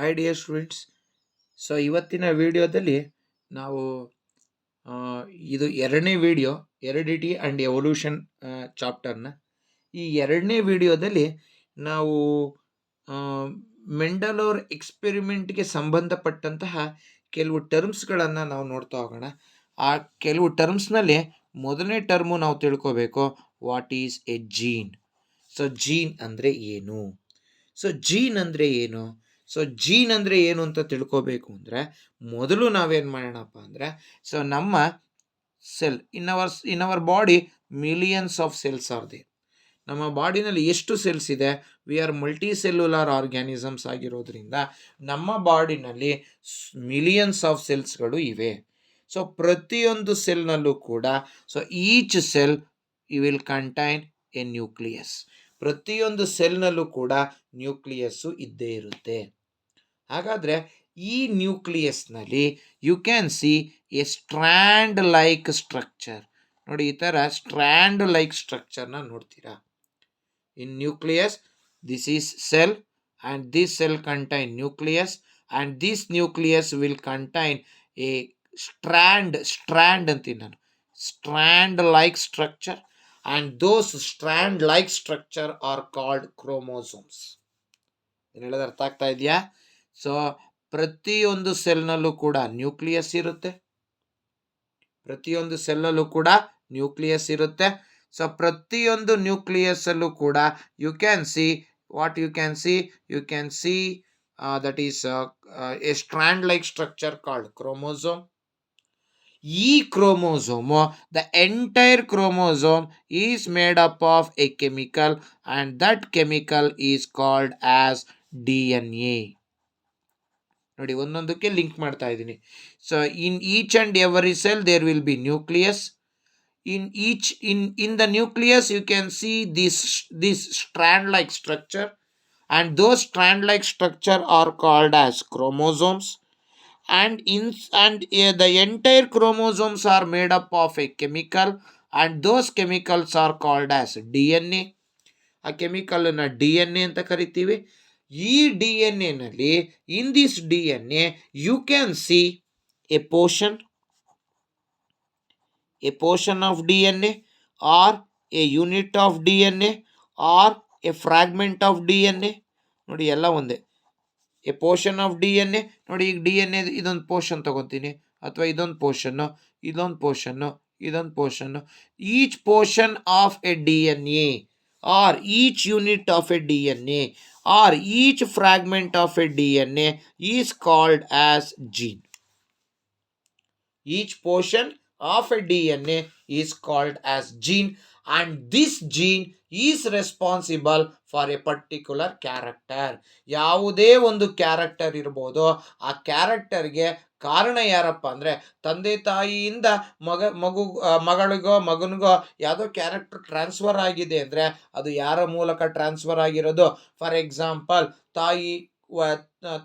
Hi dear students. So ಇವತ್ತಿನ ವಿಡಿಯೋದಲ್ಲಿ ನಾವು ಇದು ಎರಡನೇ ವಿಡಿಯೋ ಎರಿಡಿಟಿ ಆ್ಯಂಡ್ ಎವಲ್ಯೂಷನ್ ಚಾಪ್ಟರ್ನ ಈ ಎರಡನೇ ವಿಡಿಯೋದಲ್ಲಿ ನಾವು ಮೆಂಡಲ್ ಅವ್ರ ಎಕ್ಸ್ಪೆರಿಮೆಂಟ್ಗೆ ಸಂಬಂಧಪಟ್ಟಂತಹ ಕೆಲವು ಟರ್ಮ್ಸ್ಗಳನ್ನು ನಾವು ನೋಡ್ತಾ ಹೋಗೋಣ. ಆ ಕೆಲವು ಟರ್ಮ್ಸ್ನಲ್ಲಿ ಮೊದಲನೇ ಟರ್ಮು ನಾವು ತಿಳ್ಕೋಬೇಕು, what is a gene. So gene ಅಂದರೆ ಏನು? ಸೊ ಜೀನ್ ಅಂದರೆ ಏನು ಅಂತ ತಿಳ್ಕೋಬೇಕು ಅಂದರೆ ಮೊದಲು ನಾವೇನು ಮಾಡೋಣಪ್ಪ ಅಂದರೆ, ಸೊ ನಮ್ಮ cell in our body millions of cells are they. ನಮ್ಮ ಬಾಡಿನಲ್ಲಿ ಎಷ್ಟು ಸೆಲ್ಸ್ ಇದೆ? We are multi cellular organisms ಆಗಿರೋದ್ರಿಂದ ನಮ್ಮ ಬಾಡಿನಲ್ಲಿ ಮಿಲಿಯನ್ಸ್ ಆಫ್ ಸೆಲ್ಸ್ಗಳು ಇವೆ. ಸೊ ಪ್ರತಿಯೊಂದು ಸೆಲ್ನಲ್ಲೂ ಕೂಡ, so each cell you will contain a nucleus. ಪ್ರತಿಯೊಂದು ಸೆಲ್ನಲ್ಲೂ ಕೂಡ ನ್ಯೂಕ್ಲಿಯಸ್ಸು ಇದ್ದೇ ಇರುತ್ತೆ. ಹಾಗಾದರೆ ಈ ನ್ಯೂಕ್ಲಿಯಸ್ನಲ್ಲಿ you can see a strand like structure. ನೋಡಿ, ಈ ಥರ ಸ್ಟ್ರ್ಯಾಂಡ್ ಲೈಕ್ ಸ್ಟ್ರಕ್ಚರ್ನ ನೋಡ್ತೀರಾ. In nucleus, this is cell and this cell contain nucleus and this nucleus will contain a strand ಅಂತೀನಿ ನಾನು, strand like structure, and those strand like structure are called chromosomes. ಏನು ಹೇಳೋದು ಅರ್ಥ ಆಗ್ತಾ ಇದೆಯಾ? ಸೊ ಪ್ರತಿಯೊಂದು ಸೆಲ್ನಲ್ಲೂ ಕೂಡ ನ್ಯೂಕ್ಲಿಯಸ್ ಇರುತ್ತೆ. ಪ್ರತಿಯೊಂದು ಸೆಲ್ಲಲ್ಲೂ ಕೂಡ ನ್ಯೂಕ್ಲಿಯಸ್ ಇರುತ್ತೆ. ಸೊ ಪ್ರತಿಯೊಂದು ನ್ಯೂಕ್ಲಿಯಸ್ಸಲ್ಲೂ ಕೂಡ you can see that is a strand like structure called chromosome. ಈ chromosome, the entire chromosome is made up of a chemical and that chemical is called as DNA. ನೋಡಿ, ಒಂದೊಂದಕ್ಕೆ ಲಿಂಕ್ ಮಾಡ್ತಾ ಇದ್ದೀನಿ. So in each and every cell there will be nucleus. in the nucleus you can see this strand like structure, and those strand like structure are called as chromosomes, and the entire chromosomes are made up of a chemical, and those chemicals are called as DNA. ಆ ಕೆಮಿಕಲನ್ನು DNA ಅಂತ ಕರಿತೀವಿ. ಈ DNA ನಲ್ಲಿ, in this DNA you can see a portion of DNA or a unit of DNA or a fragment of DNA. ನೋಡಿ, ಎಲ್ಲ ಒಂದೇ. A portion of DNA. ನೋಡಿ, ಈಗ DNA ಇದೊಂದು ಪೋರ್ಷನ್ ತಗೋತೀನಿ, ಅಥವಾ ಇದೊಂದು ಪೋರ್ಷನ್ನು, ಇದೊಂದು portion. Each portion of a DNA or each unit of a DNA or each fragment of a DNA is called as gene. Each portion of a DNA is called as gene, and this gene is responsible for a particular character. ಯಾವುದೇ ಒಂದು character ಇರ್ಬೋದು, ಆ ಕ್ಯಾರೆಕ್ಟರ್ಗೆ ಕಾರಣ ಯಾರಪ್ಪ ಅಂದರೆ, ತಂದೆ ತಾಯಿಯಿಂದ ಮಗಳಿಗೋ ಮಗನಿಗೋ ಯಾವುದೋ ಕ್ಯಾರೆಕ್ಟರ್ ಟ್ರಾನ್ಸ್ಫರ್ ಆಗಿದೆ ಅಂದರೆ ಅದು ಯಾರ ಮೂಲಕ ಟ್ರಾನ್ಸ್ಫರ್ ಆಗಿರೋದು? ಫಾರ್ ಎಕ್ಸಾಂಪಲ್,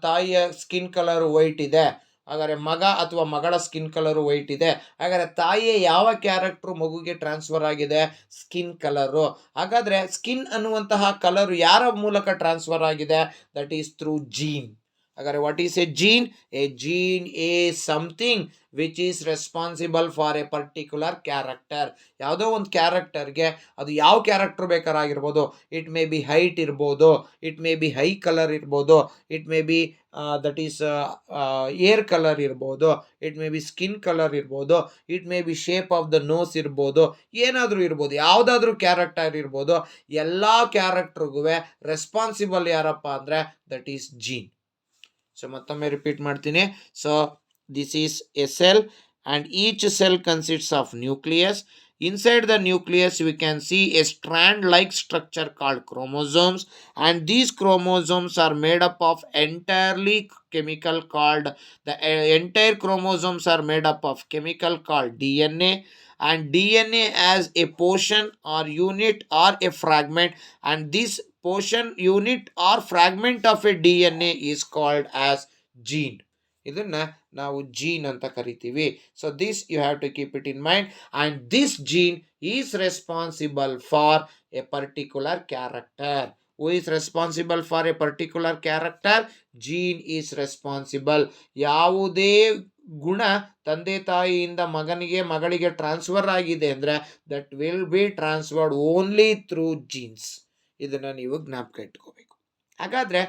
ತಾಯಿಯ ಸ್ಕಿನ್ ಕಲರ್ ವೈಟ್ ಇದೆ, ಹಾಗಾದರೆ ಮಗ ಅಥವಾ ಮಗಳ ಸ್ಕಿನ್ ಕಲರು ವೈಟ್ ಇದೆ. ಹಾಗಾದರೆ ತಾಯಿಯ ಯಾವ ಕ್ಯಾರೆಕ್ಟ್ರು ಮಗುಗೆ ಟ್ರಾನ್ಸ್ಫರ್ ಆಗಿದೆ? Skin colour. ಹಾಗಾದರೆ ಸ್ಕಿನ್ ಅನ್ನುವಂತಹ ಕಲರು ಯಾರ ಮೂಲಕ ಟ್ರಾನ್ಸ್ಫರ್ ಆಗಿದೆ? That is through gene. ಹಾಗಾದರೆ what is a gene? A gene is something which is responsible for a particular character. ಯಾವುದೋ ಒಂದು ಕ್ಯಾರೆಕ್ಟರ್ಗೆ, ಅದು ಯಾವ ಕ್ಯಾರೆಕ್ಟರ್ ಬೇಕಾರಾಗಿರ್ಬೋದು. ಇಟ್ ಮೇ ಬಿ ಹೈಟ್ ಇರ್ಬೋದು, it may be hair colour ಇರ್ಬೋದು, it may be that is hair colour ಇರ್ಬೋದು, it may be skin colour ಇರ್ಬೋದು, it may be shape of the nose ಇರ್ಬೋದು, ಏನಾದರೂ ಇರ್ಬೋದು, ಯಾವುದಾದ್ರೂ ಕ್ಯಾರೆಕ್ಟರ್ ಇರ್ಬೋದು. ಎಲ್ಲ ಕ್ಯಾರೆಕ್ಟರ್ಗೂ ರೆಸ್ಪಾನ್ಸಿಬಲ್ ಯಾರಪ್ಪ ಅಂದರೆ ದಟ್ ಈಸ್ ಜೀನ್. ಸೊ ಮತ್ತೊಮ್ಮೆ ರಿಪೀಟ್ ಮಾಡ್ತೀನಿ. So this is A cell, and each cell consists of nucleus. Inside the nucleus we can see a strand like structure called chromosomes, and these chromosomes are made up of entirely chemical called the entire chromosomes are made up of chemical called DNA, and DNA as a portion or unit or a fragment, and this portion, unit or fragment of a DNA is called as gene. ಇದನ್ನ ನಾವು gene ಅಂತ ಕರಿತೀವಿ. So this you have to keep it in mind, and this gene is responsible for a particular character. Who is responsible for a particular character? Gene is responsible. ಯಾವುದೇ ಗುಣ ತಂದೆ ತಾಯಿಯಿಂದ ಮಗನಿಗೆ ಮಗಳಿಗೆ ಟ್ರಾನ್ಸ್ಫರ್ ಆಗಿದೆ ಅಂದ್ರೆ that will be transferred only through jeans. ಇದನ್ನ ನೀವು ಜ್ಞಾಪಕ ಇಟ್ಕೋಬೇಕು. ಹಾಗಾದ್ರೆ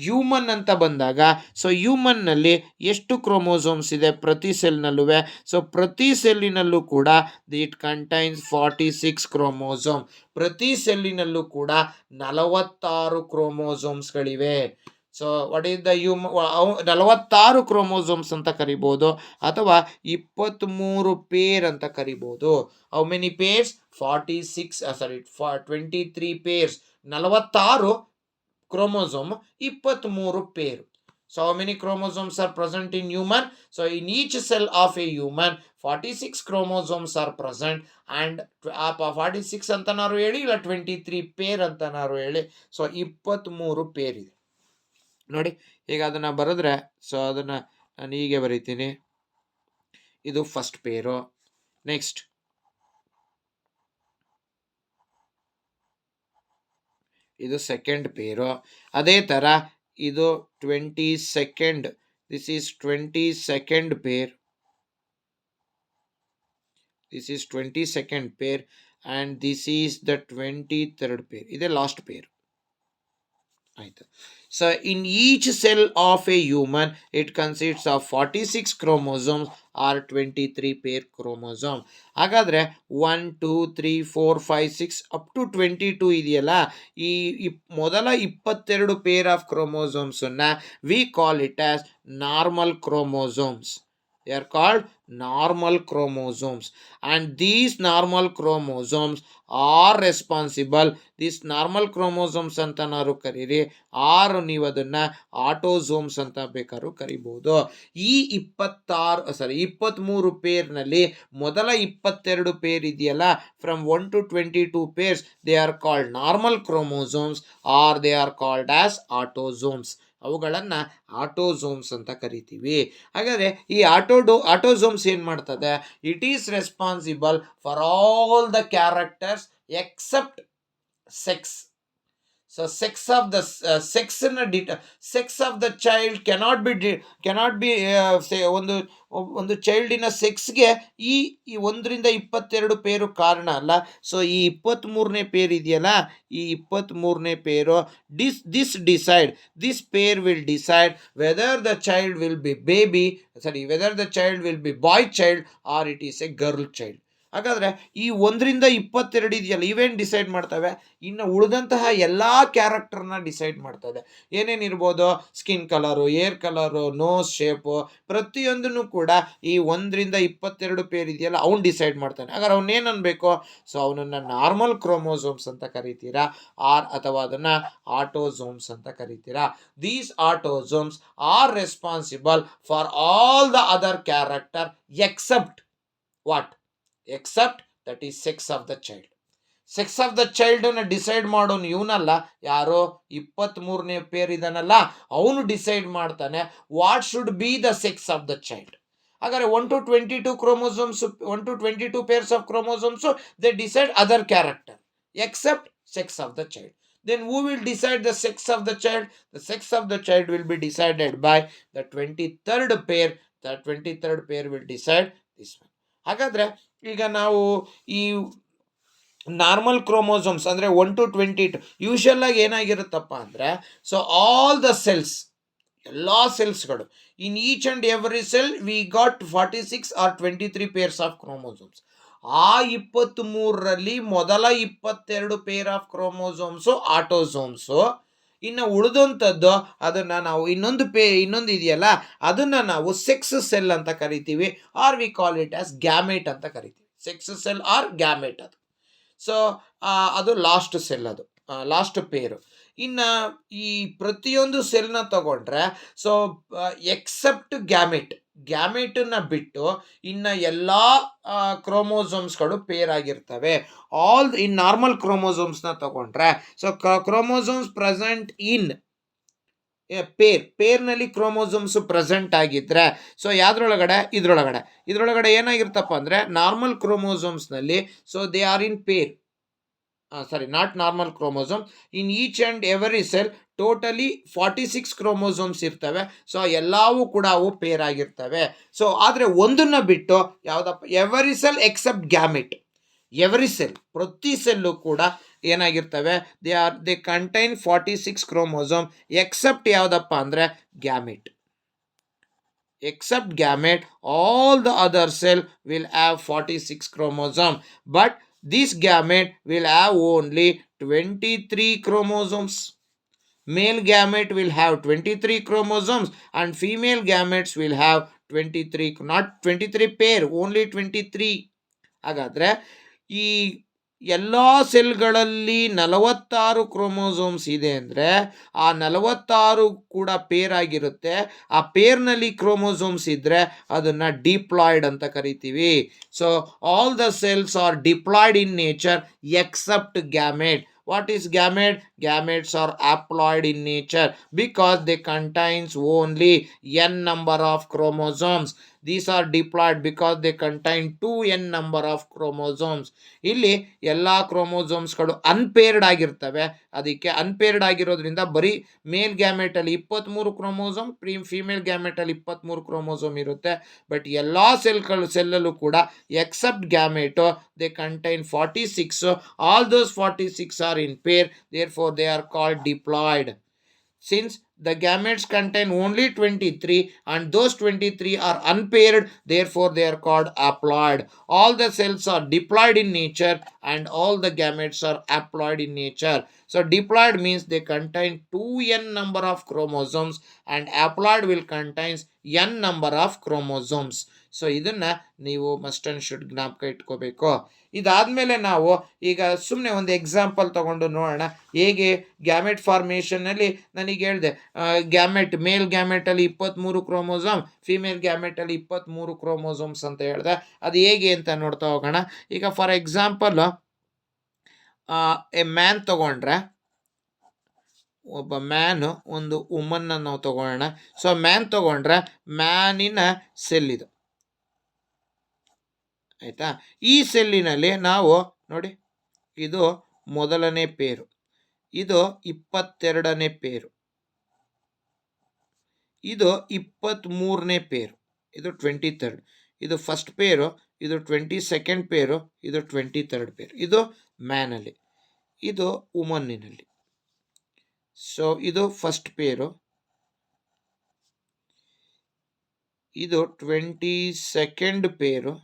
ಹ್ಯೂಮನ್ ಅಂತ ಬಂದಾಗ, ಸೊ ಹ್ಯೂಮನ್ನಲ್ಲಿ ಎಷ್ಟು ಕ್ರೋಮೋಸೋಮ್ಸ್ ಇದೆ ಪ್ರತಿ ಸೆಲ್ನಲ್ಲೂ? ಸೊ ಪ್ರತಿ ಸೆಲ್ಲಿನಲ್ಲೂ ಕೂಡ ಇಟ್ ಕಂಟೈನ್ಸ್ 46 ಕ್ರೋಮೋಸೋಮ್. ಪ್ರತಿ ಸೆಲ್ಲಿನಲ್ಲೂ ಕೂಡ 46 ಕ್ರೋಮೋಸೋಮ್ಸ್ಗಳಿವೆ. So what is the 46 chromosomes ಅಂತ ಕರಿಬಹುದು, ಅಥವಾ 23 ಪೇರ್ ಅಂತ ಕರಿಬಹುದು. How many pairs? 23 pairs. 46 chromosome, 23 pair. So how many chromosomes are present in human? So in each cell of a human 46 chromosomes are present, and 46 ಅಂತನಾರು ಹೇಳಿ ಇಲ್ಲ 23 peer ಅಂತನಾರು ಹೇಳಿ. So 23 peer ಇದೆ ನೋಡಿ. ಈಗ ಅದನ್ನ ಬರೆದ್ರೆ, ಸೊ ಅದನ್ನ ನಾನು ಹೀಗೆ ಬರೀತೀನಿ. ಇದು ಫಸ್ಟ್ ಪೇರು. ನೆಕ್ಸ್ಟ್ ಇದು ಸೆಕೆಂಡ್ ಪೇರು. ಅದೇ ಥರ ಇದು 22nd. This is 22nd pair. This is 22nd pair and this is the 23rd pair. ಇದೇ ಲಾಸ್ಟ್ ಪೇರ್ ಆಯಿತು. So in each cell of a human it consists of 46 chromosomes are 23 pair chromosome. ಹಾಗಾದರೆ 1 2 3 4 5 6 up to 22 ಇದೆಯಲ್ಲ, ಈ ಮೊದಲ 22 pair of ಕ್ರೋಮೋಸೋಮ್ಸನ್ನು we call it as normal chromosomes. They are called normal chromosomes, and these normal chromosomes are responsible. These normal chromosomes ಅಂತ ನಾವು ಕರೀರಿ, ಆರು ನೀವು ಅದನ್ನ ಆಟೋಸೋಮ್ಸ್ ಅಂತ ಬೇಕಾದ್ರೂ ಕರಿಬಹುದು. ಈ 23 ಪೇರ್ನಲ್ಲಿ ಮೊದಲ 22 ಪೇರ್ ಇದೆಯಲ್ಲ, from 1 to 22 pairs, they are called normal chromosomes or they are called as autosomes. ಅವುಗಳನ್ನು ಆಟೋಸೋಮ್ಸ್ ಅಂತ ಕರಿತೀವಿ. ಹಾಗಾದರೆ ಈ ಆಟೋಸೋಮ್ಸ್ ಏನು ಮಾಡ್ತದೆ? It is responsible for all the characters except sex. So sex of the sex of the child cannot be ಒಂದು ಚೈಲ್ಡಿನ ಸೆಕ್ಸ್ಗೆ ಈ 1ರಿಂದ 22 ಪೇರು ಕಾರಣ ಅಲ್ಲ. ಸೊ ಈ 23ನೇ ಪೇರ್ ಇದೆಯಲ್ಲ, ಈ 23ನೇ pair this pair will decide whether the child will be whether the child will be boy child or it is a girl child. ಹಾಗಾದರೆ ಈ 1ರಿಂದ 22 ಇದೆಯಲ್ಲ, ಇವೇನು ಡಿಸೈಡ್ ಮಾಡ್ತವೆ? ಇನ್ನು ಉಳಿದಂತಹ ಎಲ್ಲ ಕ್ಯಾರೆಕ್ಟರ್ನ ಡಿಸೈಡ್ ಮಾಡ್ತದೆ. ಏನೇನಿರ್ಬೋದು? Skin colour, hair colour, nose shape, ಪ್ರತಿಯೊಂದನ್ನು ಕೂಡ ಈ 1ರಿಂದ 22 ಪೇರ್ ಇದೆಯಲ್ಲ ಅವ್ನು ಡಿಸೈಡ್ ಮಾಡ್ತಾನೆ. ಹಾಗಾದ್ರೆ ಅವನೇನು ಅನ್ಬೇಕು? ಸೊ ಅವನನ್ನು ನಾರ್ಮಲ್ ಕ್ರೋಮೋಸೋಮ್ಸ್ ಅಂತ ಕರಿತೀರಾ, ಅಥವಾ ಅದನ್ನು ಆಟೋಸೋಮ್ಸ್ ಅಂತ ಕರಿತೀರಾ. These autosomes are responsible for all the other character except what? Except that is sex of the child. Sex of the ಚೈಲ್ಡನ್ನು ಡಿಸೈಡ್ ಮಾಡೋನು ಇವನಲ್ಲ, ಯಾರೋ 23ನೇ ಪೇರ್ ಇದನ್ನಲ್ಲ, ಅವನು ಡಿಸೈಡ್ ಮಾಡ್ತಾನೆ what should be the sex of the child. ಹಾಗಾದರೆ 1 to 22 chromosomes, 1 to 22 pairs of chromosomes they decide other character except sex of the child. Then who will decide the sex of the child? The sex of the child will be decided by the 23rd pair. The 23rd pair will decide this one. ಹಾಗಾದರೆ ಈಗ ನಾವು ಈ normal chromosomes ಅಂದರೆ 1 to 22 usual ಆಗಿ ಏನಾಗಿರುತ್ತಪ್ಪ ಅಂದರೆ, so all the cells, ಎಲ್ಲ ಸೆಲ್ಸ್ಗಳು, in each and every cell we got 46 or 23 pairs of chromosomes. ಆ 23ರಲ್ಲಿ ಮೊದಲ 22 ಪೇರ್ ಆಫ್ ಕ್ರೋಮೋಸೋಮ್ಸು ಆಟೋಸೋಮ್ಸು. ಇನ್ನು ಉಳಿದಂಥದ್ದು ಅದನ್ನು ನಾವು ಇನ್ನೊಂದು ಇದೆಯಲ್ಲ, ಅದನ್ನು ನಾವು ಸೆಕ್ಸ್ ಸೆಲ್ ಅಂತ ಕರಿತೀವಿ, or we call it as gamete ಅಂತ ಕರಿತೀವಿ. ಸೆಕ್ಸ್ ಸೆಲ್ ಆರ್ ಗ್ಯಾಮೇಟ್ ಅದು. ಸೊ ಅದು ಲಾಸ್ಟ್ ಸೆಲ್, ಅದು ಲಾಸ್ಟ್ ಪೇರು. ಇನ್ನು ಈ ಪ್ರತಿಯೊಂದು ಸೆಲ್ನ ತಗೊಂಡ್ರೆ, ಸೊ ಎಕ್ಸೆಪ್ಟ್ ಗ್ಯಾಮೇಟನ್ನು ಬಿಟ್ಟು ಇನ್ನು ಎಲ್ಲ ಕ್ರೋಮೋಸೋಮ್ಸ್ಗಳು ಪೇರ್ ಆಗಿರ್ತವೆ. ಆಲ್ ಇನ್ ನಾರ್ಮಲ್ ಕ್ರೋಮೋಸೋಮ್ಸ್ನ ತಗೊಂಡ್ರೆ, ಸೊ ಕ್ರೋಮೋಸೋಮ್ಸ್ ಪ್ರೆಸೆಂಟ್ ಇನ್ ಪೇರ್ನಲ್ಲಿ ಕ್ರೋಮೋಸೋಮ್ಸ್ ಪ್ರೆಸೆಂಟ್ ಆಗಿದ್ರೆ, ಸೊ ಇದ್ರೊಳಗಡೆ ಏನಾಗಿರ್ತಪ್ಪ ಅಂದರೆ, ನಾರ್ಮಲ್ ಕ್ರೋಮೋಸೋಮ್ಸ್ನಲ್ಲಿ so they are in pair. sorry, not normal chromosome. In each and every cell totally 46 chromosomes ಇರ್ತವೆ. ಸೊ ಎಲ್ಲವೂ ಕೂಡ ಅವು ಪೇರ್ ಆಗಿರ್ತವೆ. ಸೊ ಆದರೆ ಒಂದನ್ನ ಬಿಟ್ಟು ಯಾವುದಪ್ಪ, every cell except gamete. Every cell, ಪ್ರತಿ ಸೆಲ್ಲು ಕೂಡ ಏನಾಗಿರ್ತವೆ, ದೇ ಕಂಟೈನ್ 46 ಕ್ರೋಮೋಸೋಮ್ ಎಕ್ಸೆಪ್ಟ್ ಯಾವುದಪ್ಪ ಅಂದರೆ gamete. Except gamete, all the other cell will have 46 chromosome, but this gamete will have only 23 chromosomes. Male gamete will have 23 chromosomes and female gametes will have 23, not 23 pair, only 23. ಹಾಗಾದ್ರೆ ಈ ಎಲ್ಲ ಸೆಲ್ಗಳಲ್ಲಿ 46 chromosomes ಇದೆ ಅಂದರೆ ಆ 46 ಕೂಡ peer ಆಗಿರುತ್ತೆ. ಆ ಪೇರ್ನಲ್ಲಿ chromosomes ಇದ್ದರೆ ಅದನ್ನು ಡಿಪ್ಲಾಯ್ಡ್ ಅಂತ ಕರಿತೀವಿ. So all the cells are diploid in nature except gamete. What is gamete? Gametes are haploid in nature because they contains only n number of chromosomes. These are diploid because they contain 2n number of chromosomes. ಇಲ್ಲಿ ಎಲ್ಲ ಕ್ರೋಮೋಸೋಮ್ಸ್ಗಳು unpaired ಆಗಿರ್ತವೆ. ಅದಕ್ಕೆ unpaired ಆಗಿರೋದ್ರಿಂದ ಬರೀ ಮೇಲ್ ಗ್ಯಾಮೆಟಲ್ಲಿ 23 chromosome, female ಗ್ಯಾಮೆಟಲ್ಲಿ 23 chromosome ಇರುತ್ತೆ. But ಎಲ್ಲ ಸೆಲ್ಲಲ್ಲೂ ಕೂಡ accept ಗ್ಯಾಮೆಟು they contain 46. All those 46 are in pair, therefore they are called diploid. Since the gametes contain only 23 and those 23 are unpaired, therefore they are called haploid. All the cells are diploid in nature and all the gametes are haploid in nature. So diploid means they contain 2n number of chromosomes and haploid will contain n number of chromosomes. So ಇದನ್ನು ನೀವು must and should ಜ್ಞಾಪಕ ಇಟ್ಕೋಬೇಕು. ಇದಾದಮೇಲೆ ನಾವು ಈಗ ಸುಮ್ಮನೆ ಒಂದು example ತಗೊಂಡು ನೋಡೋಣ ಹೇಗೆ ಗ್ಯಾಮೆಟ್ ಫಾರ್ಮೇಷನ್ನಲ್ಲಿ ನನಗೆ ಹೇಳಿದೆ ಮೇಲ್ ಗ್ಯಾಮೆಟಲ್ಲಿ 23 ಕ್ರೋಮೋಸೋಮ್, ಫಿಮೇಲ್ ಗ್ಯಾಮೆಟಲ್ಲಿ 23 ಕ್ರೋಮೋಸೋಮ್ಸ್ ಅಂತ ಹೇಳಿದೆ. ಅದು ಹೇಗೆ ಅಂತ ನೋಡ್ತಾ ಹೋಗೋಣ. ಈಗ ಫಾರ್ ಎಕ್ಸಾಂಪಲ್ ಎ ಮ್ಯಾನ್ ತಗೊಂಡ್ರೆ, ಒಬ್ಬ ಮ್ಯಾನು, ಒಂದು ವುಮನ್ನ ನಾವು ತಗೊಳ್ಳೋಣ. ಸೊ ಮ್ಯಾನ್ ತಗೊಂಡ್ರೆ ಮ್ಯಾನಿನ ಸೆಲ್ ಇದು, ಆಯಿತಾ. ಈ ಸೆಲ್ಲಿನಲ್ಲಿ ನಾವು ನೋಡಿ, ಇದು ಮೊದಲನೇ ಪೇರು, ಇದು 22ನೇ ಪೇರು, ಇದು 23ನೇ ಪೇರು, ಇದು 23rd, ಇದು ಫಸ್ಟ್ ಪೇರು, ಇದು 22nd ಪೇರು, ಇದು 23rd ಪೇರು. ಇದು ಮ್ಯಾನಲ್ಲಿ, ಇದು ವುಮನ್ನಿನಲ್ಲಿ. ಸೊ ಇದು ಫಸ್ಟ್ ಪೇರು, ಇದು 22nd ಪೇರು,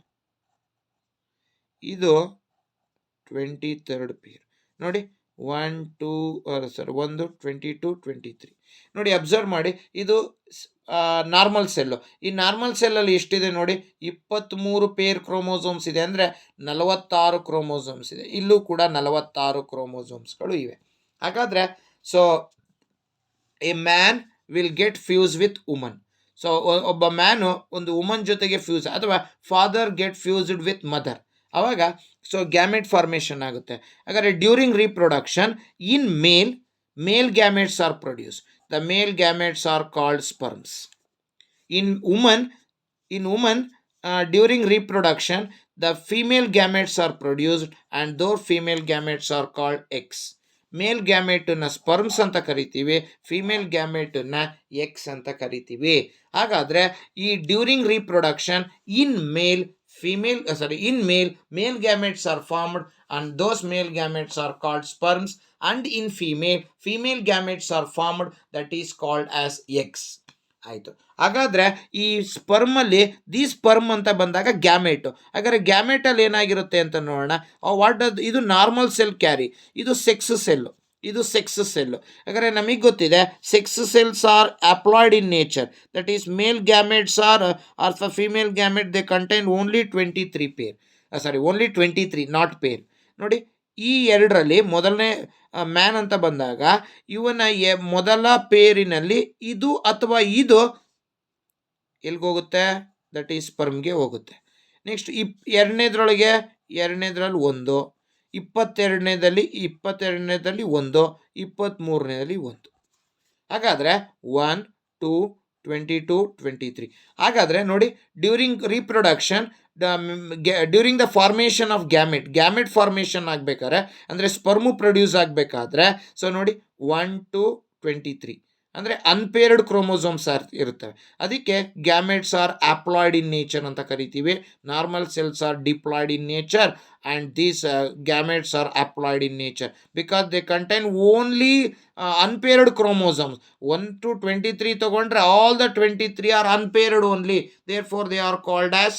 ಇದು 23rd ಪೇರ್. ನೋಡಿ 1 22 23 ನೋಡಿ, ಅಬ್ಸರ್ವ್ ಮಾಡಿ. ಇದು ನಾರ್ಮಲ್ ಸೆಲ್ಲು. ಈ ನಾರ್ಮಲ್ ಸೆಲ್ಲಲ್ಲಿ ಎಷ್ಟಿದೆ ನೋಡಿ, 23 ಪೇರ್ ಕ್ರೋಮೋಸೋಮ್ಸ್ ಇದೆ, ಅಂದರೆ 46 ಕ್ರೋಮೋಸೋಮ್ಸ್ ಇದೆ. ಇಲ್ಲೂ ಕೂಡ 46 ಕ್ರೋಮೋಸೋಮ್ಸ್ಗಳು ಇವೆ. ಹಾಗಾದರೆ so a man will get fuse with woman. So ಒಬ್ಬ ಮ್ಯಾನು ಒಂದು ವುಮನ್ ಜೊತೆಗೆ ಫ್ಯೂಸ್, ಅಥವಾ father get fused with mother, ಆವಾಗ ಸೊ ಗ್ಯಾಮೆಟ್ ಫಾರ್ಮೇಷನ್ ಆಗುತ್ತೆ. ಹಾಗಾದರೆ during reproduction in male gametes are produce. The male gametes are called sperms. In woman during reproduction the female gametes are produced and those female gametes are called eggs. Male ಗ್ಯಾಮೆಟನ್ನ sperms ಅಂತ ಕರಿತೀವಿ, female ಗ್ಯಾಮೆಟನ್ನ eggs ಅಂತ ಕರಿತೀವಿ. ಹಾಗಾದರೆ ಈ during reproduction in male gametes are formed and those male gametes are called sperms, and in female gametes are formed, that is called as eggs. ಆಯಿತು. ಹಾಗಾದರೆ ಈ ಸ್ಪರ್ಮಲ್ಲಿ ಸ್ಪರ್ಮ್ ಅಂತ ಬಂದಾಗ ಗ್ಯಾಮೆಟು. ಹಾಗಾದರೆ ಗ್ಯಾಮೆಟಲ್ಲಿ ಏನಾಗಿರುತ್ತೆ ಅಂತ ನೋಡೋಣ. ಇದು ನಾರ್ಮಲ್ ಸೆಲ್ ಕ್ಯಾರಿ, ಇದು ಸೆಕ್ಸ್ ಸೆಲ್ಲು, ಇದು ಸೆಕ್ಸ್ ಸೆಲ್ಲು. ಹಾಗಾದರೆ ನಮಗೆ ಗೊತ್ತಿದೆ sex cells are haploid in nature, that is male gametes or for female gamete they contain only 23 pair, only 23 not pair. ನೋಡಿ, ಈ ಎರಡರಲ್ಲಿ ಮೊದಲನೇ ಮ್ಯಾನ್ ಅಂತ ಬಂದಾಗ ಇವನ ಮೊದಲ ಪೇರಿನಲ್ಲಿ ಇದು ಅಥವಾ ಇದು ಎಲ್ಲಿಗೋಗುತ್ತೆ, ದಟ್ ಈಸ್ ಸ್ಪರ್ಮ್ಗೆ ಹೋಗುತ್ತೆ. ನೆಕ್ಸ್ಟ್ ಎರಡನೇದ್ರಲ್ಲಿ 1, 22ನೇದಲ್ಲಿ 1, 23ನೇದಲ್ಲಿ 1. ಹಾಗಾದರೆ 1 2 22, 23. ಹಾಗಾದರೆ ನೋಡಿ, during reproduction, during the formation of gamete formation ಆಗಬೇಕಾದ್ರೆ, ಅಂದರೆ ಸ್ಪರ್ಮು ಪ್ರೊಡ್ಯೂಸ್ ಆಗಬೇಕಾದ್ರೆ, ಸೊ ನೋಡಿ 1 to 23 ಅಂದರೆ ಅನ್ಪೇರ್ಡ್ ಕ್ರೋಮೋಸೋಮ್ಸ್ ಇರುತ್ತವೆ. ಅದಕ್ಕೆ ಗ್ಯಾಮೆಟ್ಸ್ ಆರ್ ಆಪ್ಲಾಯ್ಡ್ ಇನ್ ನೇಚರ್ ಅಂತ ಕರಿತೀವಿ. Normal cells are diploid in nature and these gametes are haploid in nature because they contain only unpaired chromosomes. 1 to 23 ತಗೊಂಡ್ರೆ all the 23 are unpaired only, therefore they are called as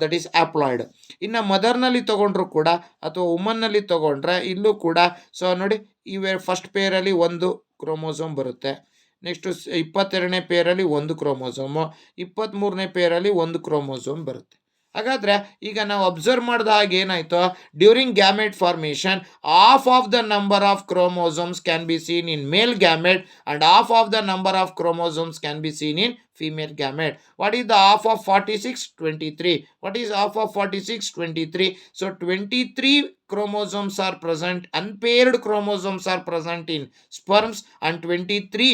that is haploid. ಇನ್ನು ಮದರ್ನಲ್ಲಿ ತಗೊಂಡ್ರು ಕೂಡ ಅಥವಾ ವುಮನ್ನಲ್ಲಿ ತಗೊಂಡ್ರೆ ಇಲ್ಲೂ ಕೂಡ so ನೋಡಿ, ಇವೆ ಫಸ್ಟ್ ಪೇರಲ್ಲಿ ಒಂದು ಕ್ರೋಮೋಸೋಮ್ ಬರುತ್ತೆ, ನೆಕ್ಸ್ಟ್ 22ನೇ ಪೇರಲ್ಲಿ ಒಂದು ಕ್ರೋಮೋಸೋಮು, 23ನೇ ಪೇರಲ್ಲಿ ಒಂದು ಕ್ರೋಮೋಸೋಮ್ ಬರುತ್ತೆ. ಹಾಗಾದರೆ ಈಗ ನಾವು ಅಬ್ಸರ್ವ್ ಮಾಡಿದ ಹಾಗೆ ಏನಾಯಿತು, during gamete formation half of the number of chromosomes can be seen in male gamete and half of the number of chromosomes can be seen in female gamete. What is the half of 46? 23. What is half of 46? 23. So 23 chromosomes are present, unpaired chromosomes are present in sperms, and 23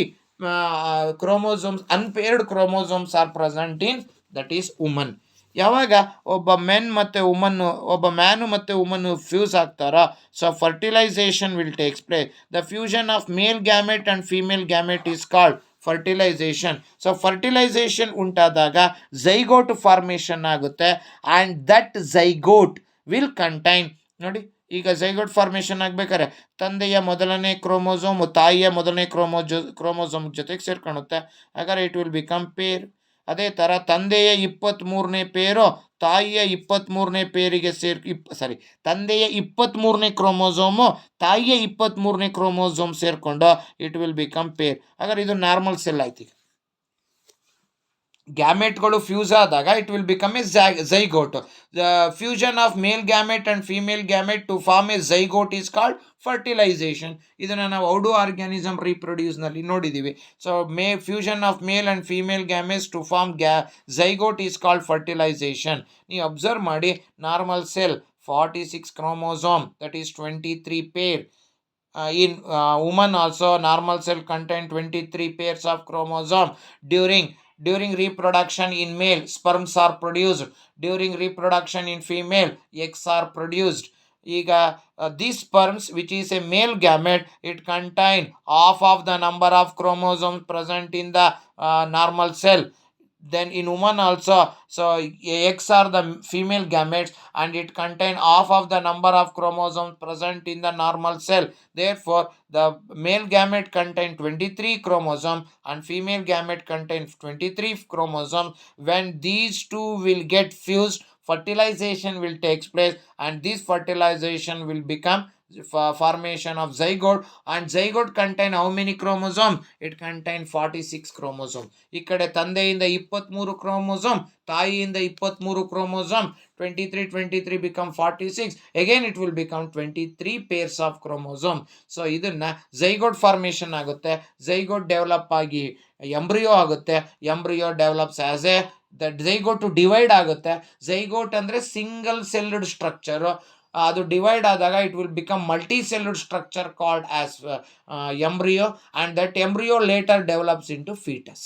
chromosomes, unpaired chromosomes are present in, that is, woman. ಯಾವಾಗ ಒಬ್ಬ man ಮತ್ತು woman fuse ಆಗ್ತಾರೋ, so fertilisation will takes place. The fusion of male gamete and female gamete is called fertilisation. So fertilisation ಉಂಟಾದಾಗ zygote formation ಆಗುತ್ತೆ, and that zygote will contain, ನೋಡಿ ಈಗ zygote formation ಆಗಬೇಕಾದ್ರೆ ತಂದೆಯ ಮೊದಲನೇ ಕ್ರೋಮೋಸೋಮ್ ತಾಯಿಯ ಮೊದಲನೇ ಕ್ರೋಮೋಸೋಮ್ ಜೊತೆಗೆ ಸೇರ್ಕೊಳ್ಳುತ್ತೆ, ಹಾಗಾದ್ರೆ ಇಟ್ ವಿಲ್ ಬಿಕಮ್ ಪೇರ್. ಅದೇ ಥರ ತಂದೆಯ 23ನೇ ಪೇರು ತಾಯಿಯ 23ನೇ ಪೇರಿಗೆ ತಂದೆಯ 23ನೇ ಕ್ರೋಮೋಸೋಮು ತಾಯಿಯ 23ನೇ ಕ್ರೋಮೋಸೋಮ್ ಸೇರಿಕೊಂಡು ಇಟ್ ವಿಲ್ ಬಿಕಮ್ ಪೇರ್. ಹಾಗಾದ್ರೆ ಇದು ನಾರ್ಮಲ್ ಸೆಲ್ ಆಯ್ತು. ಈಗ ಗ್ಯಾಮೆಟ್ಗಳು ಫ್ಯೂಸ್ ಆದಾಗ it will become a zygote. The fusion of male gamete and female gamete to form a zygote is called fertilisation. ಇದನ್ನು ನಾವು ಔಡು ಆರ್ಗ್ಯಾನಿಸಮ್ ರೀಪ್ರೊಡ್ಯೂಸ್ನಲ್ಲಿ ನೋಡಿದ್ದೀವಿ. So fusion of male and female gametes to form zygote is called fertilisation. ನೀವು observe ಮಾಡಿ, normal cell 46 chromosome, that is 23 pair. In woman also, normal cell contain 23 pairs of chromosome. During reproduction in male, sperms are produced. During reproduction in female, eggs are produced. ಈಗ these sperms, which is a male gamete, it contain half of the number of chromosomes present in the normal cell. Then in woman also, so eggs are the female gametes and it contain half of the number of chromosomes present in the normal cell. Therefore the male gamete contain 23 chromosomes and female gamete contains 23 chromosomes. When these two will get fused, fertilization will take place, and this fertilization will become formation of zygote, and zygote contain how many chromosomes? It contain 46 chromosomes. ಈ ಕಡೆ ತಂದೆಯಿಂದ 23 chromosome, ತಾಯಿಯಿಂದ 23 chromosome, 23 become 46. Again it will become 23 pairs of chromosome. So ಇದನ್ನ zygote formation ಆಗುತ್ತೆ, zygote develop ಆಗಿ embryo ಆಗುತ್ತೆ, embryo develops as A zygote divide ಆಗುತ್ತೆ. Zygote ಅಂದರೆ ಸಿಂಗಲ್ ಸೆಲ್ಡ್ ಸ್ಟ್ರಕ್ಚರು, ಅದು ಡಿವೈಡ್ ಆದಾಗ it will become multi cellular structure called as embryo, and that embryo later develops into fetus,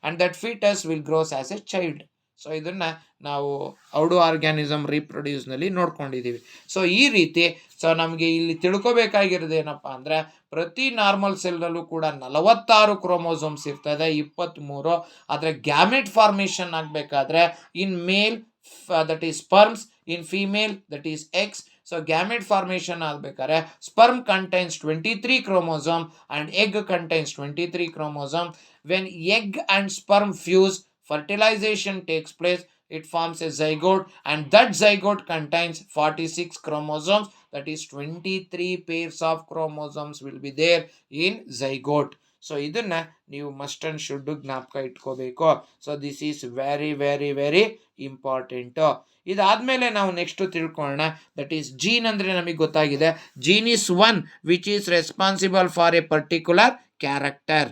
and that fetus will grows as a child. So ಇದನ್ನು ನಾವು ಔಡು organism ರೀಪ್ರೊಡ್ಯೂಸ್ನಲ್ಲಿ ನೋಡ್ಕೊಂಡಿದ್ದೀವಿ. So ಈ ರೀತಿ so ನಮಗೆ ಇಲ್ಲಿ ತಿಳ್ಕೊಬೇಕಾಗಿರೋದು ಏನಪ್ಪ ಅಂದರೆ, ಪ್ರತಿ ನಾರ್ಮಲ್ ಸೆಲ್ನಲ್ಲೂ ಕೂಡ 46 ಕ್ರೋಮೋಸೋಮ್ಸ್ ಇರ್ತದೆ, 23. ಆದರೆ ಗ್ಯಾಮೆಟ್ ಫಾರ್ಮೇಷನ್ ಆಗಬೇಕಾದ್ರೆ in male that is sperms, in female that is eggs. So gamete formation ಆಗಬೇಕಾದ್ರೆ sperm contains 23 chromosome and egg contains 23 chromosome. When egg and sperm fuse, fertilization takes place, it forms a zygote, and that zygote contains 46 chromosomes, that is 23 pairs of chromosomes will be there in zygote. So ಇದನ್ನು ನೀವು must and should ಜ್ಞಾಪಕ ಇಟ್ಕೋಬೇಕು. So this is very very very important. ಇದಾದಮೇಲೆ ನಾವು next ತಿಳ್ಕೊಳ್ಳೋಣ, that is gene. ಅಂದರೆ ನಮಗೆ ಗೊತ್ತಾಗಿದೆ, gene is one which is responsible for a particular character.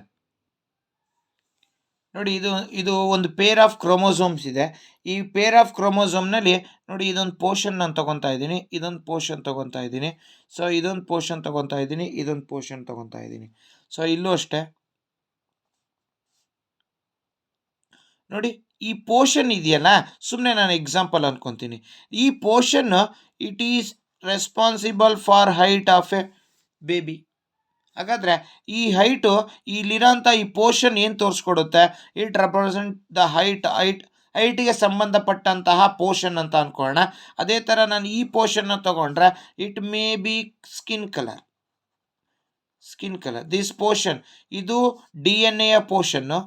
ನೋಡಿ, ಇದು ಒಂದು ಪೇರ್ ಆಫ್ ಕ್ರೋಮೋಸೋಮ್ಸ್ ಇದೆ. ಈ ಪೇರ್ ಆಫ್ ಕ್ರೋಮೋಸೋಮ್ನಲ್ಲಿ ನೋಡಿ, ಇದೊಂದು ಪೋರ್ಷನ್ ನಾನು ತೊಗೊತಾ ಇದ್ದೀನಿ, ಇದೊಂದು ಪೋರ್ಷನ್ ತೊಗೊತಾ ಇದ್ದೀನಿ, ಸೊ ಇದೊಂದು ಪೋರ್ಷನ್ ತೊಗೊತಾ ಇದ್ದೀನಿ, ಇದೊಂದು ಪೋರ್ಷನ್ ತೊಗೊತಾ ಇದ್ದೀನಿ. ಸೊ ಇಲ್ಲೂ ಅಷ್ಟೇ ನೋಡಿ ಈ ಪೋರ್ಷನ್ ಇದೆಯಲ್ಲ, ಸುಮ್ಮನೆ ನಾನು ಎಕ್ಸಾಂಪಲ್ ಅನ್ಕೊತೀನಿ, ಈ portion it is responsible for height of A baby. ಹಾಗಾದರೆ ಈ ಹೈಟು, ಇಲ್ಲಿರೋಂಥ ಈ ಪೋರ್ಷನ್ ಏನು ತೋರಿಸ್ಕೊಡುತ್ತೆ, ಇಟ್ ರೆಪ್ರೆಸೆಂಟ್ ದ ಹೈಟಿಗೆ ಸಂಬಂಧಪಟ್ಟಂತಹ ಪೋರ್ಷನ್ ಅಂತ ಅಂದ್ಕೊಳ್ಳೋಣ. ಅದೇ ಥರ ನಾನು ಈ ಪೋರ್ಷನ್ನ ತಗೊಂಡ್ರೆ it may be skin colour. This portion, ಇದು ಡಿ ಎನ್ ಎಯ ಪೋರ್ಷನ್ನು,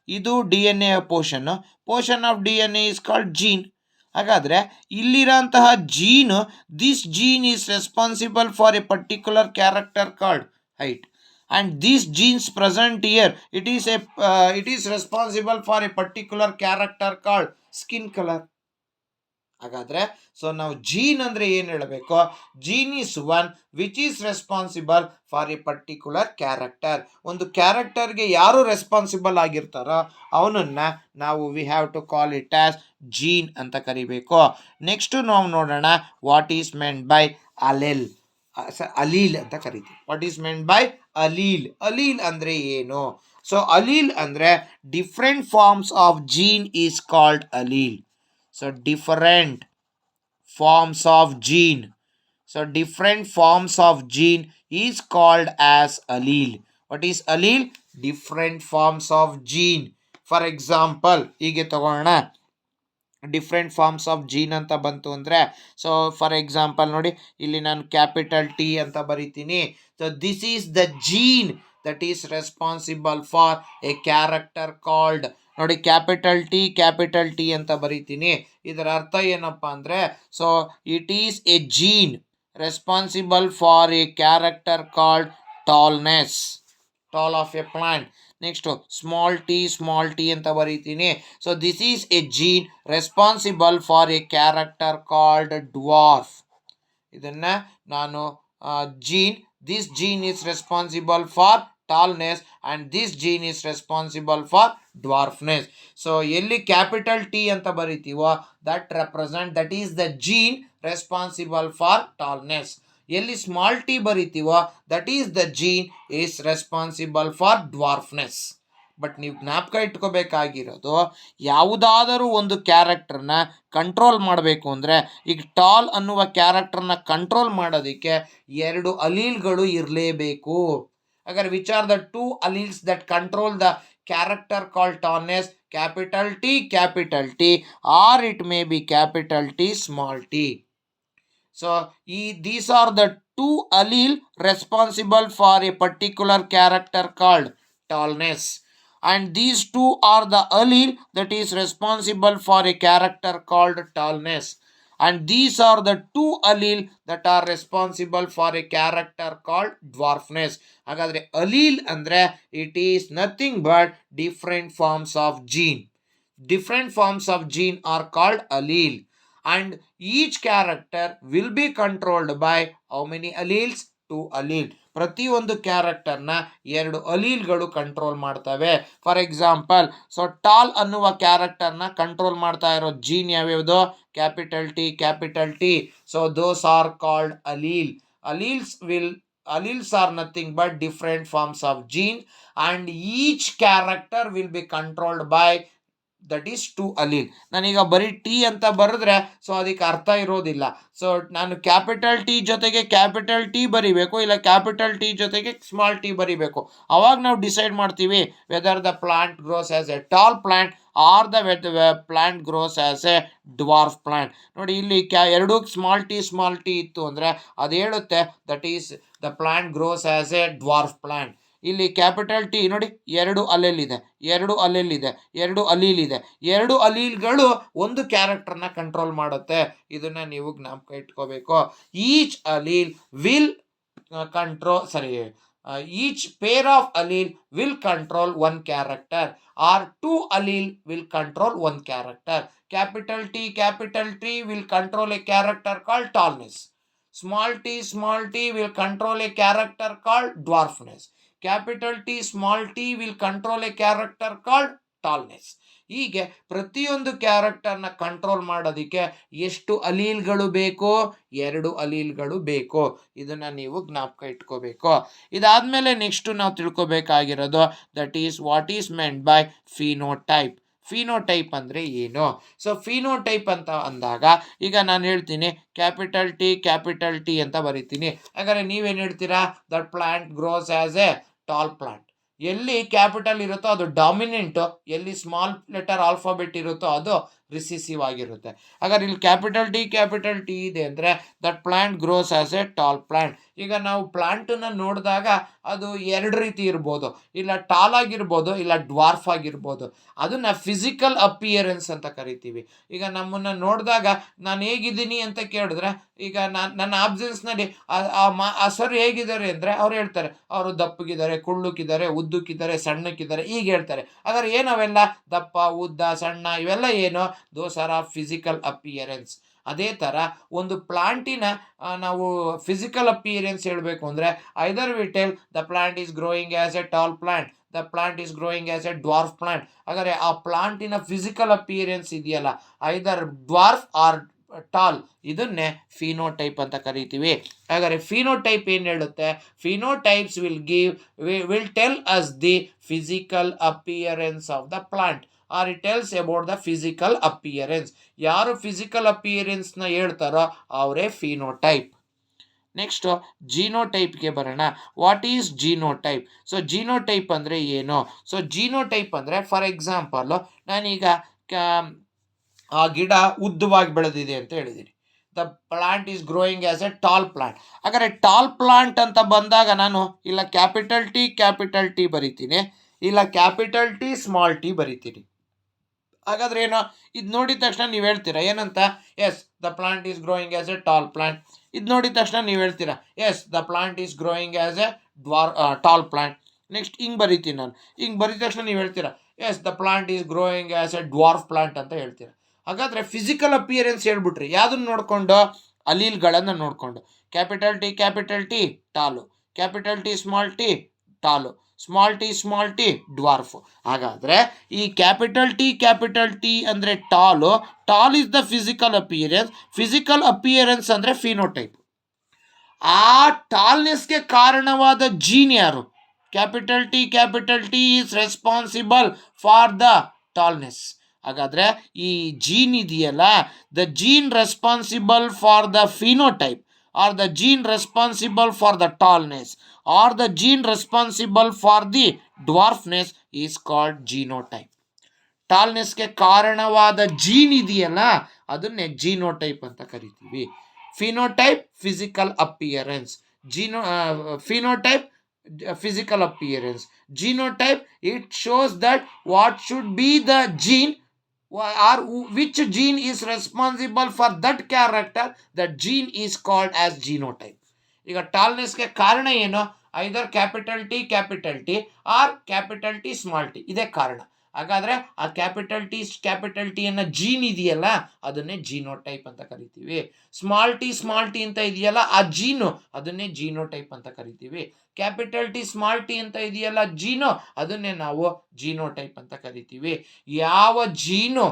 ಇದು ಡಿ ಎನ್ ಎಯ portion of D N A is called gene. ಹಾಗಾದರೆ ಇಲ್ಲಿರೋಂತಹ gene, this gene is responsible for a particular character called height, and these genes present here, it is responsible for a particular character called skin color. ಹಾಗಾದ್ರೆ so ನಾವು gene ಅಂದ್ರೆ ಏನು ಹೇಳಬೇಕು, gene is one which is responsible for a particular character. ಒಂದು ಕ್ಯಾರೆಕ್ಟರ್ಗೆ ಯಾರು responsible ಆಗಿರ್ತಾರೋ ಅವನನ್ನ ನಾವು we have to call it as gene ಅಂತ ಕರಿಬೇಕು. ನೆಕ್ಸ್ಟ್ ನಾವು ನೋಡೋಣ what is meant by allele ಅಂತ ಕರಿತೀವಿ. What is meant by allele ಅಂದ್ರೆ ಏನು? ಸೊ ಅಲೀಲ್ ಅಂದ್ರೆ different forms of gene is called allele. So different forms of gene is called as allele. What is allele? Different forms of gene. For example, ಹೀಗೆ ತಗೋಣ, different forms of gene ಅಂತ ಬಂತು ಅಂದರೆ, so for example ನೋಡಿ, ಇಲ್ಲಿ ನಾನು capital T ಅಂತ ಬರಿತೀನಿ. So this is the gene that is responsible for a character called, ನೋಡಿ ಕ್ಯಾಪಿಟಲ್ ಟಿ ಅಂತ ಬರಿತೀನಿ. ಇದರ ಅರ್ಥ ಏನಪ್ಪ ಅಂದರೆ, so it is a gene responsible for a character called tallness, tall of a plant. Next small T ಅಂತ ಬರೀತೀನಿ. So this is a gene responsible for a character called dwarf. ಇದನ್ನು ನಾನು this gene is responsible for tallness and this gene is responsible for dwarfness. So ಎಲ್ಲಿ capital T ಅಂತ ಬರಿತೀವೋ that is the gene responsible for tallness. ಎಲ್ಲಿ small T ಬರಿತೀವೋ that is the gene is responsible for dwarfness. But ನೀವು ಜ್ಞಾಪಕ ಇಟ್ಕೋಬೇಕಾಗಿರೋದು, ಯಾವುದಾದರೂ ಒಂದು ಕ್ಯಾರೆಕ್ಟರ್ನ control ಮಾಡಬೇಕು ಅಂದರೆ, ಈಗ ಟಾಲ್ ಅನ್ನುವ ಕ್ಯಾರೆಕ್ಟರ್ನ ಕಂಟ್ರೋಲ್ ಮಾಡೋದಕ್ಕೆ 2 ಅಲೀಲ್ಗಳು ಇರಲೇಬೇಕು. Agar which are the 2 alleles that control the character called tallness? Capital T, or it may be capital T, small t. So these are the 2 allele responsible for a particular character called tallness, and these 2 are the allele that is responsible for a character called tallness, and these are the 2 allele that are responsible for a character called dwarfness. ಹಾಗಾದರೆ allele ಅಂದರೆ it is nothing but different forms of gene are called allele, and each character will be controlled by how many alleles? 2 allele. ಪ್ರತಿಯೊಂದು ಕ್ಯಾರೆಕ್ಟರ್ನ 2 ಅಲೀಲ್ಗಳು control ಮಾಡ್ತವೆ. For example, so tall ಅನ್ನುವ ಕ್ಯಾರೆಕ್ಟರ್ನ control ಮಾಡ್ತಾ ಇರೋ ಜೀನ್ ಯಾವ್ಯಾವುದು? Capital T. So those are called allele. Alleles are nothing but different forms of genes, and each character will be controlled by that is 2 allele. ನಾನೀಗ ಬರೀ T ಅಂತ ಬರೆದ್ರೆ so ಅದಕ್ಕೆ ಅರ್ಥ ಇರೋದಿಲ್ಲ. ಸೊ ನಾನು ಕ್ಯಾಪಿಟಲ್ ಟಿ ಜೊತೆಗೆ ಕ್ಯಾಪಿಟಲ್ ಟಿ ಬರಿಬೇಕು, ಇಲ್ಲ ಕ್ಯಾಪಿಟಲ್ ಟಿ ಜೊತೆಗೆ ಸ್ಮಾಲ್ ಟಿ ಬರಿಬೇಕು. ಅವಾಗ ನಾವು ಡಿಸೈಡ್ ಮಾಡ್ತೀವಿ whether the plant grows as a tall plant or the plant grows as a dwarf plant. ನೋಡಿ ಇಲ್ಲಿ 2 ಸ್ಮಾಲ್ ಟಿ ಇತ್ತು ಅಂದರೆ ಅದು ಹೇಳುತ್ತೆ that is the plant grows as a dwarf plant. ಇಲ್ಲಿ ಕ್ಯಾಪಿಟಲ್ ಟಿ ನೋಡಿ 2 ಅಲೆಲ್ ಇದೆ, 2 ಅಲೀಲ್ಗಳು ಒಂದು ಕ್ಯಾರೆಕ್ಟರ್ನ ಕಂಟ್ರೋಲ್ ಮಾಡುತ್ತೆ. ಇದನ್ನ ನೀವು ಜ್ಞಾಪಕ ಇಟ್ಕೋಬೇಕು. Each allele will each pair of allele will control one character, or 2 allele will control one character. Capital T will control a character called tallness. Small t will control a character called dwarfness. Capital T, small t will control a character called tallness. ಹೀಗೆ ಪ್ರತಿಯೊಂದು ಕ್ಯಾರೆಕ್ಟರ್ನ control ಮಾಡೋದಕ್ಕೆ ಎಷ್ಟು ಅಲೀಲ್ಗಳು ಬೇಕು? 2 ಅಲೀಲ್ಗಳು ಬೇಕು. ಇದನ್ನು ನೀವು ಜ್ಞಾಪಕ ಇಟ್ಕೋಬೇಕು. ಇದಾದಮೇಲೆ ನೆಕ್ಸ್ಟು ನಾವು ತಿಳ್ಕೊಬೇಕಾಗಿರೋದು that is what is meant by phenotype. Phenotype ಅಂದರೆ ಏನು? ಸೊ ಫಿನೋಟೈಪ್ ಅಂತ ಅಂದಾಗ ಈಗ ನಾನು ಹೇಳ್ತೀನಿ ಕ್ಯಾಪಿಟಲ್ ಟಿ ಅಂತ ಬರಿತೀನಿ. ಹಾಗಾದ್ರೆ ನೀವೇನು ಹೇಳ್ತೀರಾ? That plant grows as a tall plant. ಎಲ್ಲಿ ಕ್ಯಾಪಿಟಲ್ ಇರುತ್ತೋ ಅದು ಡಾಮಿನೆಂಟು, ಎಲ್ಲಿ ಸ್ಮಾಲ್ ಲೆಟರ್ ಆಲ್ಫಾಬೆಟ್ ಇರುತ್ತೋ ಅದು ರಿಸಿಸಿವ್ ಆಗಿರುತ್ತೆ. ಹಾಗಾದ್ರೆ ಇಲ್ಲಿ ಕ್ಯಾಪಿಟಲ್ ಟಿ ಇದೆ ಅಂದರೆ that plant grows as a tall plant. ಈಗ ನಾವು ಪ್ಲಾಂಟನ್ನ ನೋಡಿದಾಗ ಅದು ಎರಡು ರೀತಿ ಇರ್ಬೋದು, ಇಲ್ಲ ಟಾಲ್ ಆಗಿರ್ಬೋದು, ಇಲ್ಲ ಡ್ವಾರ್ಫ್ ಆಗಿರ್ಬೋದು. ಅದನ್ನ ಫಿಸಿಕಲ್ ಅಪಿಯರೆನ್ಸ್ ಅಂತ ಕರಿತೀವಿ. ಈಗ ನಮ್ಮನ್ನು ನೋಡಿದಾಗ ನಾನು ಹೇಗಿದ್ದೀನಿ ಅಂತ ಕೇಳಿದ್ರೆ, ಈಗ ನನ್ನ ಆಬ್ಸೆನ್ಸ್ನಲ್ಲಿ ಆ ಸರ್ ಹೇಗಿದ್ದಾರೆ ಅಂದರೆ ಅವ್ರು ಹೇಳ್ತಾರೆ ಅವರು ದಪ್ಪಗಿದ್ದಾರೆ, ಕುಳ್ಳುಕಿದ್ದಾರೆ, ಉದ್ದಕ್ಕಿದ್ದಾರೆ, ಸಣ್ಣಕ್ಕಿದ್ದಾರೆ, ಈಗ ಹೇಳ್ತಾರೆ. ಹಾಗಾದ್ರೆ ಏನವೆಲ್ಲ? ದಪ್ಪ, ಉದ್ದ, ಸಣ್ಣ ಇವೆಲ್ಲ ಏನು? Those are of physical appearance. ಅದೇ ಥರ ಒಂದು ಪ್ಲಾಂಟಿನ ನಾವು ಫಿಸಿಕಲ್ ಅಪಿಯರೆನ್ಸ್ ಹೇಳಬೇಕು ಅಂದರೆ either we tell the plant is growing as a tall plant, the plant is growing as a dwarf plant. ಹಾಗಾದರೆ ಆ ಪ್ಲಾಂಟಿನ ಫಿಸಿಕಲ್ ಅಪಿಯರೆನ್ಸ್ ಇದೆಯಲ್ಲ, ಐದರ್ ಡ್ವಾರ್ಫ್ ಆರ್ ಟಾಲ್, ಇದನ್ನೇ ಫಿನೋಟೈಪ್ ಅಂತ ಕರಿತೀವಿ. ಹಾಗಾದರೆ ಫಿನೋಟೈಪ್ ಏನು ಹೇಳುತ್ತೆ? Phenotypes will tell us the physical appearance of the plant, or it tells about the physical appearance. ಯಾರು ಫಿಸಿಕಲ್ ಅಪಿಯರೆನ್ಸ್ನ ಹೇಳ್ತಾರೋ ಅವರೇ ಫಿನೋಟೈಪ್. ನೆಕ್ಸ್ಟು ಜೀನೋಟೈಪ್ಗೆ ಬರೋಣ. What is genotype? So genotype ಅಂದರೆ ಏನು? ಸೊ ಜೀನೋಟೈಪ್ ಅಂದರೆ, ಫಾರ್ ಎಕ್ಸಾಂಪಲ್ಲು ನಾನೀಗ ಆ ಗಿಡ ಉದ್ದವಾಗಿ ಬೆಳೆದಿದೆ ಅಂತ ಹೇಳಿದ್ದೀನಿ. The plant is growing as a tall plant. ಹಾಗಾದರೆ ಟಾಲ್ ಪ್ಲಾಂಟ್ ಅಂತ ಬಂದಾಗ ನಾನು ಇಲ್ಲ ಕ್ಯಾಪಿಟಲ್ ಟಿ ಬರಿತೀನಿ, ಇಲ್ಲ ಕ್ಯಾಪಿಟಲ್ ಟಿ ಸ್ಮಾಲ್ ಟಿ ಬರಿತೀನಿ. ಹಾಗಾದ್ರೆ ಏನು? ಇದು ನೋಡಿದ ತಕ್ಷಣ ನೀವು ಹೇಳ್ತೀರಾ ಏನಂತ? Yes, the plant is growing as a tall plant. ಇದು ನೋಡಿದ ತಕ್ಷಣ ನೀವು ಹೇಳ್ತೀರಾ yes, the plant is growing as a tall plant. Next ಹಿಂಗೆ ಬರಿತೀನಿ ನಾನು. ಹಿಂಗೆ ಬರೀದ ತಕ್ಷಣ ನೀವು ಹೇಳ್ತೀರಾ yes, the plant is growing as a dwarf plant ಅಂತ ಹೇಳ್ತೀರಾ. ಹಾಗಾದರೆ ಫಿಸಿಕಲ್ ಅಪಿಯರೆನ್ಸ್ ಹೇಳ್ಬಿಟ್ರಿ. ಯಾವುದನ್ನು ನೋಡಿಕೊಂಡು? ಅಲೀಲ್ಗಳನ್ನು ನೋಡಿಕೊಂಡು. Capital T tall, capital T tall, small T dwarf. ಹಾಗಾದರೆ ಈ ಕ್ಯಾಪಿಟಲ್ ಟಿ ಅಂದರೆ tall is the physical appearance ಅಂದರೆ ಫಿನೋಟೈಪ್. ಆ ಟಾಲ್ನೆಸ್ಗೆ ಕಾರಣವಾದ ಜೀನ್ ಯಾರು? Capital T is responsible for the tallness. ಹಾಗಾದರೆ ಈ ಜೀನ್ ಇದೆಯಲ್ಲ, the gene responsible for the phenotype, or the gene responsible for the tallness, or the gene responsible for the dwarfness is called genotype. ಟಾಲ್ನೆಸ್ಗೆ ಕಾರಣವಾದ gene ಇದೆಯಲ್ಲ ಅದನ್ನೇ genotype ಅಂತ ಕರಿತೀವಿ. Phenotype physical appearance, phenotype physical appearance. Genotype, it shows that what should be the gene or which gene is responsible for that character. That gene is called as genotype. ಈಗ ಟಾಲ್ನೆಸ್ಗೆ ಕಾರಣ ಏನು? Either capital T or capital T small T, ಇದೇ ಕಾರಣ. ಹಾಗಾದರೆ ಆ capital T ಅನ್ನೋ gene ಇದೆಯಲ್ಲ ಅದನ್ನೇ ಜೀನೋಟೈಪ್ ಅಂತ ಕರಿತೀವಿ. ಸ್ಮಾಲ್ ಟಿ ಅಂತ ಇದೆಯಲ್ಲ ಆ ಜೀನು, ಅದನ್ನೇ ಜೀನೋಟೈಪ್ ಅಂತ ಕರಿತೀವಿ. ಕ್ಯಾಪಿಟಲ್ ಟಿ ಸ್ಮಾಲ್ ಟಿ ಅಂತ ಇದೆಯಲ್ಲ ಜೀನು, ಅದನ್ನೇ ನಾವು ಜೀನೋಟೈಪ್ ಅಂತ ಕರಿತೀವಿ. ಯಾವ ಜೀನು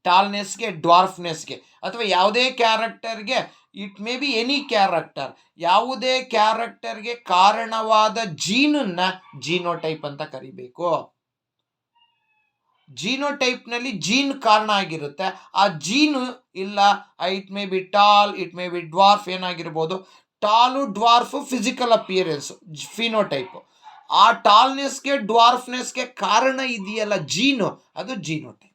ಟಾಲ್ನೆಸ್ಗೆ, ಡ್ವಾರ್ಫ್ನೆಸ್ಗೆ, ಅಥವಾ ಯಾವುದೇ ಕ್ಯಾರೆಕ್ಟರ್ಗೆ, it may be any character, ಯಾವುದೇ ಕ್ಯಾರೆಕ್ಟರ್ಗೆ ಕಾರಣವಾದ ಜೀನನ್ನ ಜೀನೋಟೈಪ್ ಅಂತ ಕರಿಬೇಕು. ಜೀನೋಟೈಪ್ನಲ್ಲಿ ಜೀನ್ ಕಾರಣ ಆಗಿರುತ್ತೆ. ಆ ಜೀನು ಇಲ್ಲ, it may be tall, it may be dwarf, ಏನಾಗಿರ್ಬೋದು. Tall dwarf physical appearance phenotype. ಆ ಟಾಲ್ನೆಸ್ಗೆ ಡ್ವಾರ್ಫ್ನೆಸ್ಗೆ ಕಾರಣ ಇದೆಯಲ್ಲ ಜೀನು, ಅದು ಜೀನೋಟೈಪ್.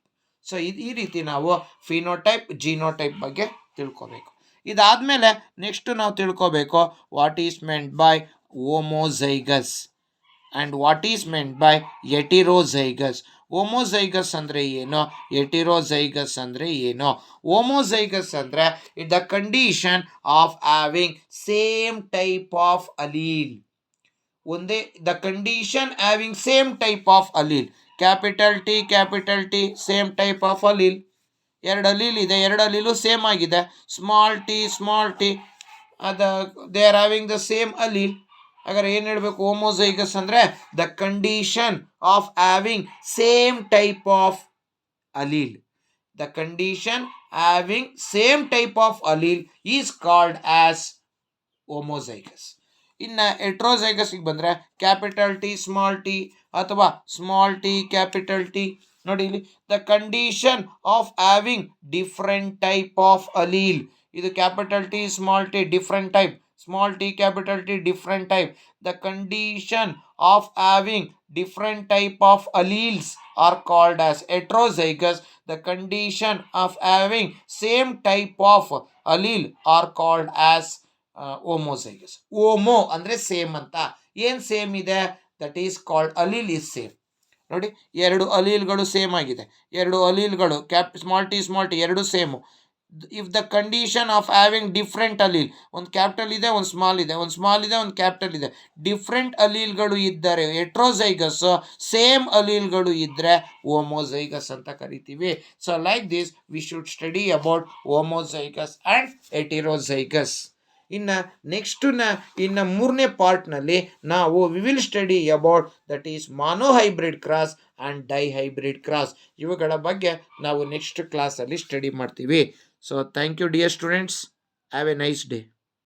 ಸೊ ಈ ರೀತಿ ನಾವು ಫಿನೋಟೈಪ್ ಜೀನೋಟೈಪ್ ಬಗ್ಗೆ ತಿಳ್ಕೊಬೇಕು. ಇದಾದಮೇಲೆ ನೆಕ್ಸ್ಟ್ ನಾವು ತಿಳ್ಕೊಬೇಕು what is meant by homozygous and what is meant by heterozygous. Homozygous ಅಂದರೆ ಏನು? ಎಟಿರೋಝೈಗಸ್ ಅಂದರೆ ಏನು? ಹೋಮೋಝೈಗಸ್ ಅಂದರೆ the condition of having same type of allele. ಒಂದೇ, the condition having same type of allele. Capital T same type of allele. ಎರಡು allele ಇದೆ, ಎರಡು allele same ಆಗಿದೆ. Small T they are having the same allele. ಹಾಗಾದ್ರೆ ಏನು ಹೇಳಬೇಕು? Homozygous ಅಂದರೆ the condition of having same type of allele. The condition having same type of allele is called as homozygous. ಇನ್ನು ಎಟ್ರೋಝೈಗಸ್ಗೆ ಬಂದರೆ ಕ್ಯಾಪಿಟಲ್ ಟಿ ಸ್ಮಾಲ್ ಟಿ ಅಥವಾ small T capital T ನೋಡಿ ಇಲ್ಲಿ, the condition of having different type of allele. ಇದು capital T small T different type, small T capital T different type. The condition of having different type of alleles are called as heterozygous. The condition of having same type of allele are called as homozygous. Homo ಅಂದ್ರೆ same ಅಂತ. ಏನ್ same ಇದೆ? That is called allele is same. ನೋಡಿ, ಎರಡು ಅಲೀಲ್ಗಳು same ಆಗಿದೆ, ಎರಡು ಅಲೀಲ್ಗಳು small T ಎರಡು same. If the condition of having different allele, ಒಂದು ಕ್ಯಾಪಿಟಲ್ ಇದೆ, ಒಂದು ಸ್ಮಾಲ್ ಇದೆ, ಒಂದು ಸ್ಮಾಲ್ ಇದೆ, ಒಂದು ಕ್ಯಾಪಿಟಲ್ ಇದೆ, ಡಿಫ್ರೆಂಟ್ ಅಲೀಲ್ಗಳು ಇದ್ದರೆ ಹೆಟ್ರೋಸೈಗಸ್, ಸೇಮ್ ಅಲೀಲ್ಗಳು ಇದ್ದರೆ ಹೋಮೋಸೈಗಸ್ ಅಂತ ಕರಿತೀವಿ. So like this we should study about homozygous and heterozygous. ಇನ್ನು ಇನ್ನು ಮೂರನೇ ಪಾರ್ಟ್ನಲ್ಲಿ ನಾವು we will study about that is monohybrid cross and dihybrid cross. ಇವುಗಳ ಬಗ್ಗೆ ನಾವು ನೆಕ್ಸ್ಟ್ ಕ್ಲಾಸಲ್ಲಿ ಸ್ಟಡಿ ಮಾಡ್ತೀವಿ. So thank you dear students. Have a nice day.